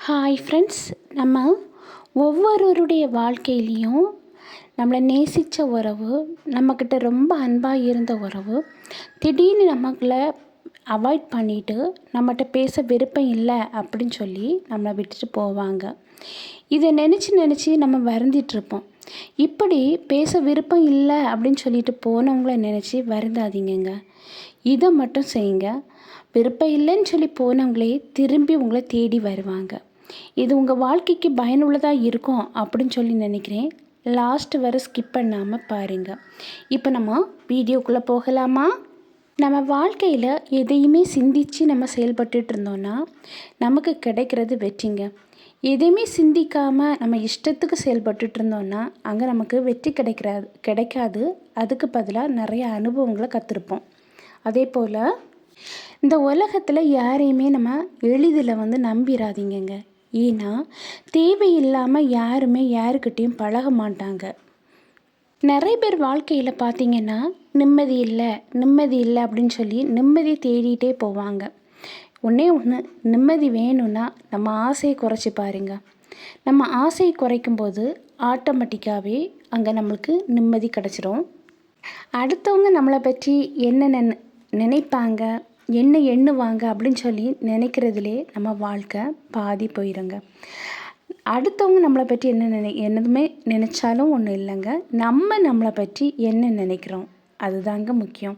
Hi friends, நம்ம ஒவ்வொருவருடைய வாழ்க்கையிலையும் நம்மளை நேசித்த உறவு, நம்மக்கிட்ட ரொம்ப அன்பாக இருந்த உறவு திடீர்னு நம்மளை அவாய்ட் பண்ணிவிட்டு நம்மகிட்ட பேச விருப்பம் இல்லை அப்படின்னு சொல்லி நம்மளை விட்டுட்டு போவாங்க. இதை நினச்சி நம்ம வருந்திட்டுருப்போம். இப்படி பேச விருப்பம் இல்லை அப்படின்னு சொல்லிட்டு போனவங்கள நினச்சி வருந்தாதீங்கங்க. இதை மட்டும் செய்யுங்க. விருப்பம் இல்லைன்னு சொல்லி போனவங்களே திரும்பி உங்களை தேடி வருவாங்க. இது உங்கள் வாழ்க்கைக்கு பயனுள்ளதாக இருக்கும் அப்படின்னு சொல்லி நினைக்கிறேன். லாஸ்ட் வரை ஸ்கிப் பண்ணாமல் பாருங்கள். இப்போ நம்ம வீடியோக்குள்ளே போகலாமா? நம்ம வாழ்க்கையில் எதையுமே சிந்தித்து நம்ம செயல்பட்டுட்டு இருந்தோன்னா நமக்கு கிடைக்கிறது வெற்றிங்க. எதையுமே சிந்திக்காமல் நம்ம இஷ்டத்துக்கு செயல்பட்டுட்டு இருந்தோன்னா அங்கே நமக்கு வெற்றி கிடைக்காது. அதுக்கு பதிலாக நிறைய அனுபவங்களை கற்றுருப்போம். அதே போல் இந்த உலகத்தில் யாரையுமே நம்ம எளிதில் நம்பிடாதீங்கங்க. ஏன்னா தேவையில்லாமல் யாருமே யாருக்கிட்டேயும் பழக மாட்டாங்க. நிறைய பேர் வாழ்க்கையில் பார்த்திங்கன்னா நிம்மதி இல்லை அப்படின்னு சொல்லி நிம்மதியை தேடிகிட்டே போவாங்க. ஒன்றே ஒன்று, நிம்மதி வேணும்னா நம்ம ஆசையை குறைச்சி பாருங்க. நம்ம ஆசையை குறைக்கும்போது ஆட்டோமேட்டிக்காகவே அங்கே நம்மளுக்கு நிம்மதி கிடச்சிரும். அடுத்தவங்க நம்மளை பற்றி என்ன நினைப்பாங்க, என்ன எண்ணுவாங்க அப்படின்னு சொல்லி நினைக்கிறதுலே நம்ம வாழ்க்கை பாதி போயிடுங்க. அடுத்தவங்க நம்மளை பற்றி என்னதுமே நினச்சாலும் ஒன்றும் இல்லைங்க. நம்மளை பற்றி என்ன நினைக்கிறோம் அதுதாங்க முக்கியம்.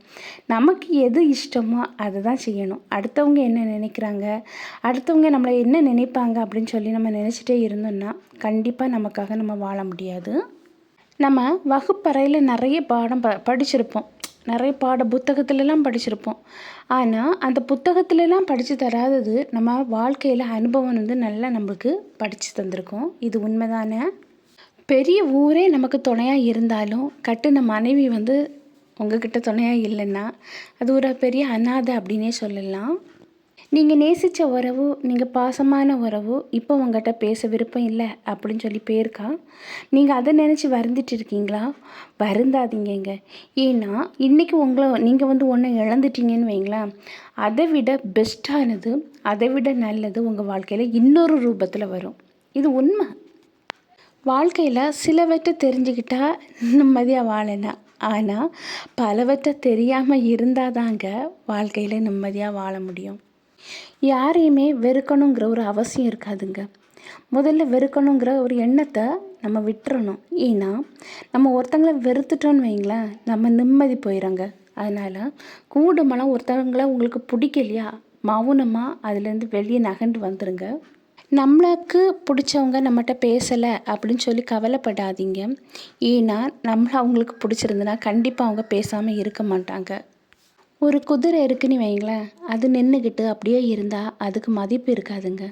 நமக்கு எது இஷ்டமோ அதை தான் செய்யணும். அடுத்தவங்க என்ன நினைக்கிறாங்க, அடுத்தவங்க நம்மளை என்ன நினைப்பாங்க அப்படின்னு சொல்லி நம்ம நினச்சிட்டே இருந்தோம்னா கண்டிப்பாக நமக்காக நம்ம வாழ முடியாது. நம்ம வகுப்பறையில் நிறைய பாடம் படிச்சிருப்போம். நிறைய புத்தகத்துலலாம் படிச்சிருப்போம். ஆனால் அந்த புத்தகத்துலலாம் படித்து தராதது நம்ம வாழ்க்கையில் அனுபவம் நல்லா நம்மளுக்கு படித்து தந்திருக்கோம். இது உண்மைதானே? பெரிய ஊரே நமக்கு துணையாக இருந்தாலும் கட்டுன மனைவி உங்ககிட்ட துணையாக இல்லைன்னா அது ஒரு பெரிய அனாதை அப்படின்னே சொல்லலாம். நீங்கள் நேசித்த உறவு, நீங்கள் பாசமான உறவு இப்போ உங்கள்கிட்ட பேச விருப்பம் இல்லை அப்படின்னு சொல்லி போயிருக்கா? நீங்கள் அதை நினச்சி வருந்திட்டு இருக்கீங்களா? வருந்தாதீங்க. ஏன்னா இன்றைக்கி நீங்கள் ஒன்று இழந்துட்டீங்கன்னு வைங்களேன், அதை விட பெஸ்ட்டானது, அதை விட நல்லது உங்கள் வாழ்க்கையில் இன்னொரு ரூபத்தில் வரும். இது உண்மை. வாழ்க்கையில் சிலவற்றை தெரிஞ்சுக்கிட்டால் நிம்மதியாக வாழலாம். ஆனால் பலவற்றை தெரியாமல் இருந்தால் தாங்க வாழ்க்கையில் நிம்மதியாக வாழ முடியும். யாரையுமே வெறுக்கணுங்கிற ஒரு அவசியம் இருக்காதுங்க. முதல்ல வெறுக்கணுங்கிற ஒரு எண்ணத்தை நம்ம விட்டுறணும். ஏன்னா நம்ம ஒருத்தங்களை வெறுத்துட்டோன்னு வைங்களேன், நம்ம நிம்மதி போயிடுங்க. அதனால் கூடுமலாம் ஒருத்தவங்களை உங்களுக்கு பிடிக்கலையா, மௌனமாக அதுலேருந்து வெளியே நகண்டு வந்துடுங்க. நம்மளுக்கு பிடிச்சவங்க நம்மகிட்ட பேசலை அப்படின்னு சொல்லி கவலைப்படாதீங்க. ஏன்னா அவங்களுக்கு பிடிச்சிருந்துன்னா கண்டிப்பாக அவங்க பேசாமல் இருக்க மாட்டாங்க. ஒரு குதிரை இருக்குன்னு வைங்களேன், அது நின்றுக்கிட்டு அப்படியே இருந்தால் அதுக்கு மதிப்பு இருக்காதுங்க.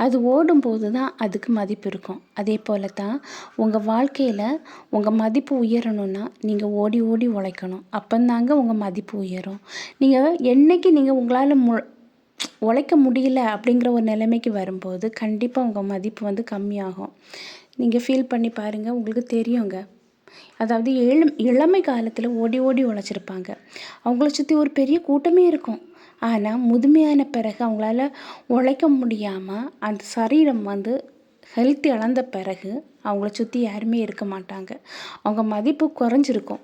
அது ஓடும்போது தான் அதுக்கு மதிப்பு இருக்கும். அதே போல் தான் உங்கள் வாழ்க்கையில் உங்கள் மதிப்பு உயரணும்னா நீங்கள் ஓடி ஓடி உழைக்கணும். அப்போந்தாங்க உங்கள் மதிப்பு உயரும். நீங்கள் உங்களால் உழைக்க முடியல அப்படிங்கிற ஒரு நிலைமைக்கு வரும்போது கண்டிப்பாக உங்கள் மதிப்பு கம்மியாகும். நீங்கள் ஃபீல் பண்ணி பாருங்கள், உங்களுக்கு தெரியுங்க. அதாவது இளமை காலத்தில் ஓடி ஓடி உழைச்சிருப்பாங்க. அவங்கள சுற்றி ஒரு பெரிய கூட்டமே இருக்கும். ஆனால் முதுமையான பிறகு அவங்களால உழைக்க முடியாமல் அந்த சரீரம் ஹெல்த் இழந்த பிறகு அவங்கள சுற்றி யாருமே இருக்க மாட்டாங்க. அவங்க மதிப்பு குறைஞ்சிருக்கும்.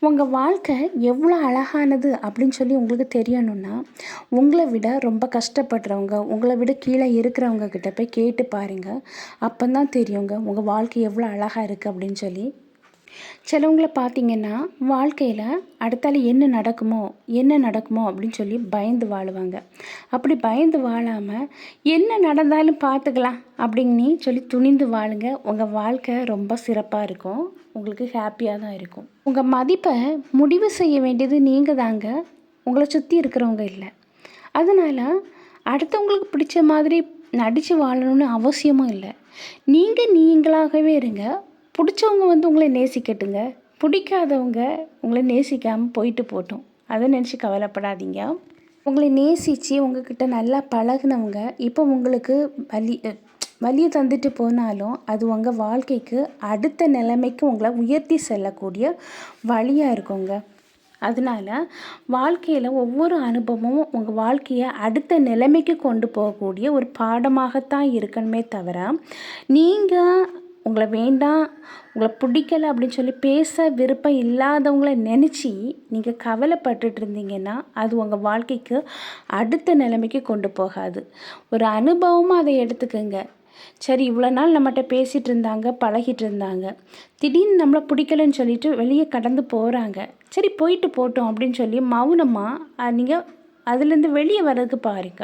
உங்கள் வாழ்க்கை எவ்வளோ அழகானது அப்படின்னு சொல்லி உங்களுக்கு தெரியணும்னா உங்களை விட ரொம்ப கஷ்டப்படுறவங்க, உங்களை விட கீழே இருக்கிறவங்க கிட்ட போய் கேட்டு பாருங்கள். அப்போ தான் தெரியுங்க உங்கள் வாழ்க்கை எவ்வளோ அழகாக இருக்குது அப்படின்னு சொல்லி. சிலவங்களை பார்த்திங்கன்னா வாழ்க்கையில் அடுத்தால என்ன நடக்குமோ அப்படின்னு சொல்லி பயந்து வாழுவாங்க. அப்படி பயந்து வாழாமல் என்ன நடந்தாலும் பார்த்துக்கலாம் அப்படின்னு சொல்லி துணிந்து வாழுங்க. உங்கள் வாழ்க்கை ரொம்ப சிறப்பாக இருக்கும். உங்களுக்கு ஹாப்பியாக தான் இருக்கும். உங்கள் மதிப்பை முடிவு செய்ய வேண்டியது நீங்கள் தாங்க, உங்களை சுற்றி இருக்கிறவங்க இல்லை. அதனால் அடுத்தவங்களுக்கு பிடிச்ச மாதிரி நடித்து வாழணும்னு அவசியமும் இல்லை. நீங்களாகவே இருங்க. பிடிச்சவங்க உங்களை நேசிக்கட்டுங்க, பிடிக்காதவங்க உங்களை நேசிக்காமல் போயிட்டு போட்டோம். அதை நினச்சி கவலைப்படாதீங்க. உங்களை நேசித்து உங்ககிட்ட நல்லா பழகுனவங்க இப்போ உங்களுக்கு வலியை தந்துட்டு போனாலும் அது உங்கள் வாழ்க்கைக்கு அடுத்த நிலைமைக்கு உங்களை உயர்த்தி செல்லக்கூடிய வழியாக இருக்குங்க. அதனால வாழ்க்கையில் ஒவ்வொரு அனுபவமும் உங்கள் வாழ்க்கையை அடுத்த நிலைமைக்கு கொண்டு போகக்கூடிய ஒரு பாடமாகத்தான் இருக்கணுமே தவிர, நீங்கள் உங்களை வேண்டாம், உங்களை பிடிக்கலை அப்படின்னு சொல்லி பேச விருப்பம் இல்லாதவங்கள நினச்சி நீங்கள் கவலைப்பட்டுட்டு இருந்தீங்கன்னா அது உங்கள் வாழ்க்கைக்கு அடுத்த நிலைமைக்கு கொண்டு போகாது. ஒரு அனுபவமாக அதை எடுத்துக்கோங்க. சரி, இவ்வளோ நாள் நம்மகிட்ட பேசிகிட்டு இருந்தாங்க, பழகிட்டு இருந்தாங்க, திடீர்னு நம்மளை பிடிக்கலன்னு சொல்லிட்டு வெளியே கடந்து போகிறாங்க. சரி, போயிட்டு போட்டோம் அப்படின்னு சொல்லி மௌனமாக நீங்கள் அதுலேருந்து வெளியே வர்றதுக்கு பாருங்க.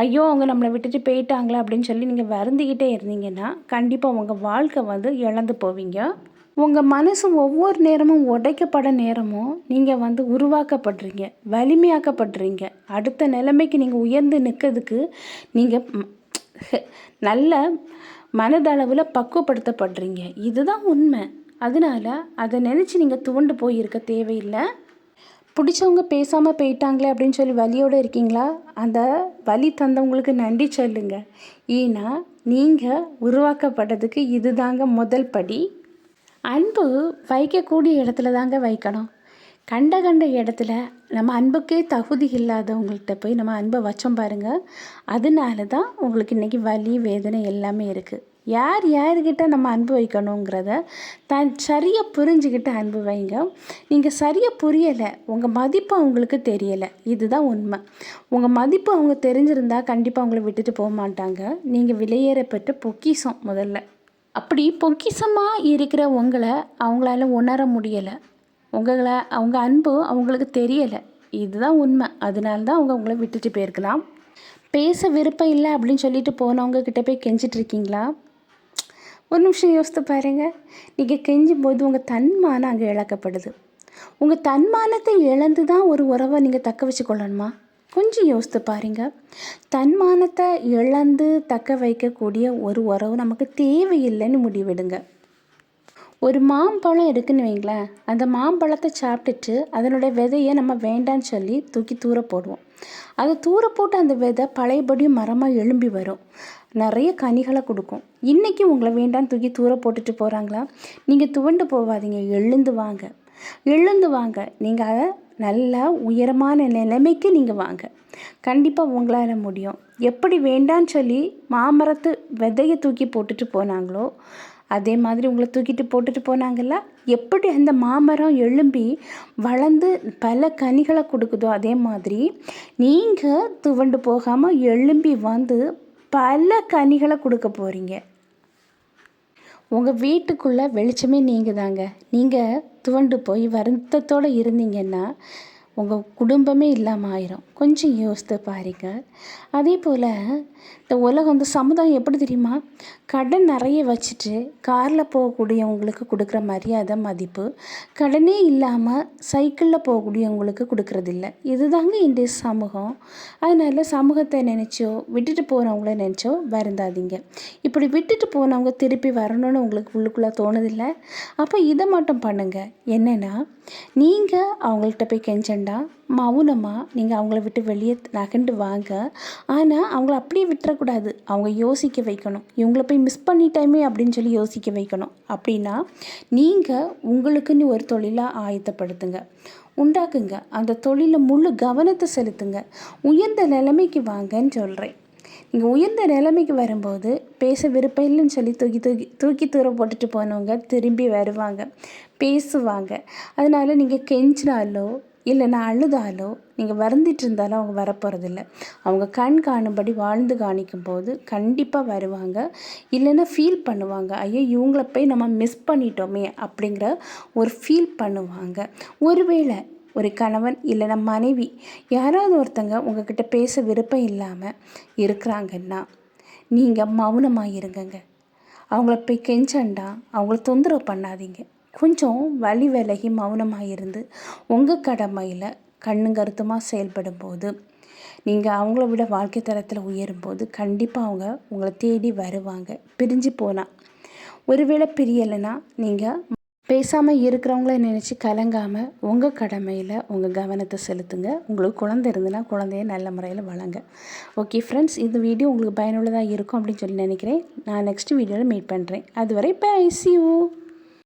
ஐயோ, அவங்க நம்மளை விட்டுட்டு போயிட்டாங்களா அப்படின்னு சொல்லி நீங்கள் வருந்திக்கிட்டே இருந்தீங்கன்னா கண்டிப்பாக உங்கள் வாழ்க்கை இழந்து போவீங்க. உங்கள் மனசு ஒவ்வொரு நேரமும் உடைக்கப்பட நேரமும் நீங்கள் உருவாக்கப்படுறீங்க, வலிமையாக்கப்படுறீங்க. அடுத்த நிலைமைக்கு நீங்கள் உயர்ந்து நிற்கிறதுக்கு நீங்கள் நல்ல மனதளவில் பக்குவப்படுத்தப்படுறீங்க. இதுதான் உண்மை. அதனால் அதை நினச்சி நீங்கள் துவண்டு போயிருக்க தேவையில்லை. பிடிச்சவங்க பேசாமல் போயிட்டாங்களே அப்படின்னு சொல்லி வலியோடு இருக்கீங்களா? அந்த வலி தந்தவங்களுக்கு நன்றி சொல்லுங்க. ஏன்னா நீங்கள் உருவாக்கப்பட்டதுக்கு இது தாங்க முதல் படி. அன்பு வைக்கக்கூடிய இடத்துல தாங்க வைக்கணும். கண்ட இடத்துல நம்ம அன்புக்கே தகுதி இல்லாதவங்கள்ட்ட போய் நம்ம அன்பை வச்சோம் பாருங்கள். அதனால தான் உங்களுக்கு இன்றைக்கி வலி, வேதனை எல்லாமே இருக்குது. யார்கிட்ட நம்ம அன்பு வைக்கணுங்கிறத சரியாக புரிஞ்சுக்கிட்டு அன்பு வைங்க. நீங்கள் சரியாக புரியலை, உங்கள் மதிப்பு அவங்களுக்கு தெரியலை, இதுதான் உண்மை. உங்கள் மதிப்பு அவங்க தெரிஞ்சிருந்தா கண்டிப்பாக அவங்கள விட்டுட்டு போக மாட்டாங்க. நீங்கள் விலையேறப்பட்ட பொக்கிஷம் முதல்ல. அப்படி பொக்கிஷமாக இருக்கிற உங்களை அவங்களால உணர முடியலை, அவங்க அன்பு அவங்களுக்கு தெரியலை, இதுதான் உண்மை. அதனால தான் உங்களை விட்டுட்டு போயிருக்கலாம். பேச விருப்பம் இல்லை அப்படின்னு சொல்லிட்டு போனவங்க கிட்ட போய் கெஞ்சிட்டு இருக்கீங்களா? ஒரு நிமிஷம் யோசித்து பாருங்கள். நீங்கள் கெஞ்சும் போது உங்கள் தன்மானம் அங்கே இழக்கப்படுது. உங்கள் தன்மானத்தை இழந்து தான் ஒரு உறவை நீங்கள் தக்க வச்சு கொள்ளணுமா? கொஞ்சம் யோசித்து பாருங்கள். தன்மானத்தை இழந்து தக்க வைக்கக்கூடிய ஒரு உறவு நமக்கு தேவையில்லைன்னு முடிவெடுங்க. ஒரு மாம்பழம் இருக்குதுன்னு வைங்களேன், அந்த மாம்பழத்தை சாப்பிட்டுட்டு அதனுடைய விதையை நம்ம வேண்டான்னு சொல்லி தூக்கி தூர போடுவோம். அதை தூர போட்டு அந்த விதை பழையபடியும் மரமாக எழும்பி வரும், நிறைய கனிகளை கொடுக்கும். இன்றைக்கி உங்களை வேண்டான்னு தூக்கி தூர போட்டுட்டு போகிறாங்களா? நீங்கள் துவண்டு போகாதீங்க, எழுந்து வாங்க. நீங்கள் அதை நல்ல உயரமான நிலைமைக்கு நீங்கள் வாங்க. கண்டிப்பாக உங்களால் முடியும். எப்படி வேண்டான்னு சொல்லி மாமரத்து விதையை தூக்கி போட்டுட்டு போனாங்களோ அதே மாதிரி உங்களை தூக்கிட்டு போட்டுட்டு போனாங்கல்ல. எப்படி அந்த மாமரம் எழும்பி வளர்ந்து பல கனிகளை கொடுக்குதோ அதே மாதிரி நீங்கள் துவண்டு போகாமல் எழும்பி வந்து பல கனிகளை கொடுக்க போகிறீங்க. உங்கள் வீட்டுக்குள்ளே வெளிச்சமே நீங்கள் தாங்க. நீங்கள் துவண்டு போய் வருத்தத்தோடு இருந்தீங்கன்னா உங்கள் குடும்பமே இல்லாமல் ஆயிரும். கொஞ்சம் யோசித்து பாருங்க. அதே போல் இந்த உலகம், இந்த சமுதாயம் எப்படி தெரியுமா? கடன் நிறைய வச்சுட்டு காரில் போகக்கூடியவங்களுக்கு கொடுக்குற மரியாதை, மதிப்பு கடனே இல்லாமல் சைக்கிளில் போகக்கூடியவங்களுக்கு கொடுக்குறதில்ல. இதுதாங்க இன்றைய சமூகம். அதனால் சமூகத்தை நினச்சோ விட்டுட்டு போகிறவங்கள நினச்சோ வருந்தாதீங்க. இப்படி விட்டுட்டு போனவங்க திருப்பி வரணும்னு உங்களுக்கு உள்ளுக்குள்ளே தோணுதில்லை? அப்போ இதை மட்டும் பண்ணுங்கள். என்னென்னா, நீங்கள் அவங்கள்ட்ட போய் கெஞ்சண்டா, மௌனமாக நீங்கள் அவங்கள விட்டு வெளியே நகண்டு வாங்க. ஆனால் அவங்கள அப்படியே விட்டுறக்கூடாது. அவங்க யோசிக்க வைக்கணும். இவங்கள போய் மிஸ் பண்ணிட்டோமே அப்படின்னு சொல்லி யோசிக்க வைக்கணும். அப்படின்னா நீங்கள் உங்களுக்குன்னு ஒரு தொழிலாக ஆயத்தப்படுத்துங்க, உண்டாக்குங்க. அந்த தொழிலில் முழு கவனத்தை செலுத்துங்க. உயர்ந்த நிலைமைக்கு வாங்கன்னு சொல்கிறேன். நீங்கள் உயர்ந்த நிலைமைக்கு வரும்போது பேச விருப்பம் இல்லைன்னு சொல்லி தூக்கி தூர போட்டுட்டு போனவங்க திரும்பி வருவாங்க, பேசுவாங்க. அதனால் நீங்கள் கெஞ்சினாலோ இல்லைன்னா அழுதாலோ நீங்கள் வருந்திட்டு இருந்தாலும் அவங்க வரப்போகிறதில்ல. அவங்க கண் காணும்படி வாழ்ந்து காணிக்கும் போது கண்டிப்பாக வருவாங்க. இல்லைன்னா ஃபீல் பண்ணுவாங்க, ஐயோ இவங்கள போய் நம்ம மிஸ் பண்ணிட்டோமே அப்படிங்கிற ஒரு ஃபீல் பண்ணுவாங்க. ஒருவேளை ஒரு கணவன் இல்லைன்னா மனைவி யாராவது ஒருத்தங்க உங்ககிட்ட பேச விருப்பம் இல்லாமல் இருக்கிறாங்கன்னா நீங்கள் மௌனமாக இருங்கங்க. அவங்கள போய் கெஞ்சண்டா, அவங்கள தொந்தரவு பண்ணாதீங்க. கொஞ்சம் வழி விலகி மௌனமாக இருந்து உங்கள் கடமையில் கண்ணும் கருத்துமாக செயல்படும் போது நீங்கள் அவங்கள விட வாழ்க்கை தரத்தில் உயரும்போது கண்டிப்பாக அவங்க உங்களை தேடி வருவாங்க. பிரிஞ்சு போனால், ஒருவேளை பிரியலைன்னா நீங்கள் பேசாமல் இருக்கிறவங்கள நினச்சி கலங்காமல் உங்கள் கடமையில் உங்கள் கவனத்தை செலுத்துங்க. உங்களுக்கு குழந்தை இருந்ததுன்னா குழந்தைய நல்ல முறையில் வளங்க. ஓகே ஃப்ரெண்ட்ஸ், இந்த வீடியோ உங்களுக்கு பயனுள்ளதாக இருக்கும் அப்படின்னு சொல்லி நினைக்கிறேன். நான் நெக்ஸ்ட் வீடியோவில் மீட் பண்ணுறேன். அதுவரை பை, see you.